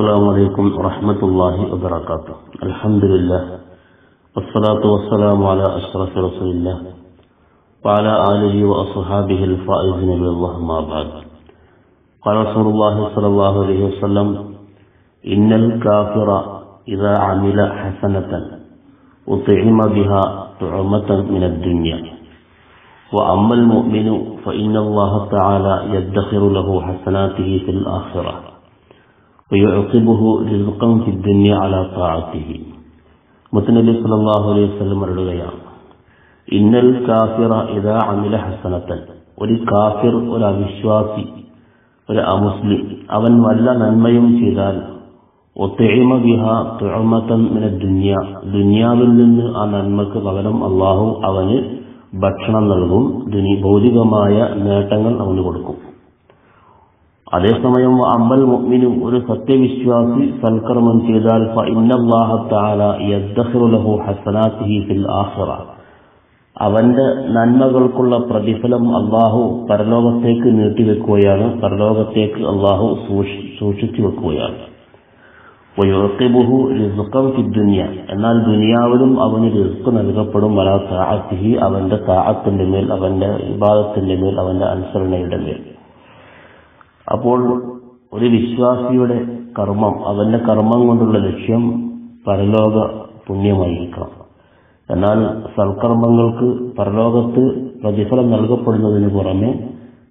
السلام عليكم ورحمة الله وبركاته. الحمد لله والصلاة والسلام على أشرف رسول الله وعلى آله وأصحابه الفائزين بالله ما بعد. قال رسول الله صلى الله عليه وسلم: إن الكافر إذا عمل حسنة أطعم بها طعمة من الدنيا، وأما المؤمن فإن الله تعالى يدخر له حسناته في الآخرة ويعقبه رزقا في الدنيا على طاعته. മുത്തനബി സല്ലല്ലാഹു അലൈഹി വസല്ലം പറയുകയാണ്, ഇന്നൽ കാഫിറ ഇദാ അമില ഹസനത്തൻ, ഒരു കാഫിർ, ഒരു അവിശ്വാസി, ഒരു അമുസ്ലിം, അവൻ വല്ല നന്മയും ചെയ്താൽ ഉത്ഇമ ബിഹാ തുഅമതൻ മിന ദുനിയ, ദുനിയാവിൽ നിന്ന് ആ നന്മക്ക് പകരം അല്ലാഹു അവന് ഭക്ഷണം നൽകും, ഭൗതികമായ നേട്ടങ്ങൾ അവന് കൊടുക്കും. അതേസമയം അമ്മൽ മുഅ്മിനു, ഒരു സത്യവിശ്വാസി സൽക്കർമ്മം ചെയ്താൽ ഫഇന്നല്ലാഹ തആല യദ്ഖിറു ലഹു ഹസനാതിഹി ഫിൽ ആഖിറ, അവന്റെ നന്മകൾക്കുള്ള പ്രതിഫലം അല്ലാഹു പരലോകത്തേക്ക് നീട്ടിവെക്കുകയാണ്, പരലോകത്തേക്ക് അല്ലാഹു സൂക്ഷിച്ചു വെക്കുകയാണ്. വയുഖിബുഹു റിസ്ഖൻ ഫിദ് ദുനിയ, എന്നാൽ ദുനിയാവിലും അവന് റിസ്ക് നൽകപ്പെടും, വലാ തആത്തിഹി, അവന്റെ തആത്തിന്റെ മേൽ, അവന്റെ ഇബാദത്തിന്റെ മേൽ, അവന്റെ അനുസരണയുടെ മേൽ. അപ്പോൾ ഒരു വിശ്വാസിയുടെ കർമ്മം, അവന്റെ കർമ്മം കൊണ്ടുള്ള ലക്ഷ്യം പരലോക പുണ്യമായിരിക്കണം. എന്നാൽ സൽക്കർമ്മങ്ങൾക്ക് പരലോകത്ത് പ്രതിഫലം നൽകപ്പെടുന്നതിന് പുറമെ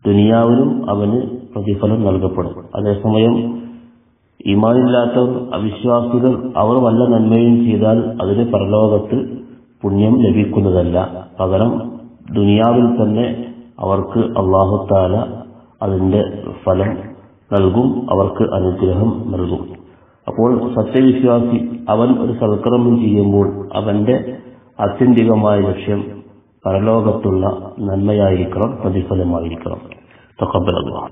ദുനിയാവിലും അവന് പ്രതിഫലം നൽകപ്പെടും. അതേസമയം ഈമാനില്ലാത്തവർ, അവിശ്വാസികൾ, അവർ വല്ല നന്മയും ചെയ്താൽ അതിന് പരലോകത്ത് പുണ്യം ലഭിക്കുന്നതല്ല, പകരം ദുനിയാവിൽ തന്നെ അവർക്ക് അല്ലാഹു തആല അതിന്റെ ഫലം നൽകും, അവർക്ക് അനുഗ്രഹം നൽകും. അപ്പോൾ സത്യവിശ്വാസി അവൻ ഒരു സൽക്കർമ്മം ചെയ്യുമ്പോൾ അവന്റെ ആത്യന്തികമായ ലക്ഷ്യം പരലോകത്തുള്ള നന്മയായിരിക്കണം, പ്രതിഫലമായിരിക്കണം. തഖബ്ബലല്ലാഹ്.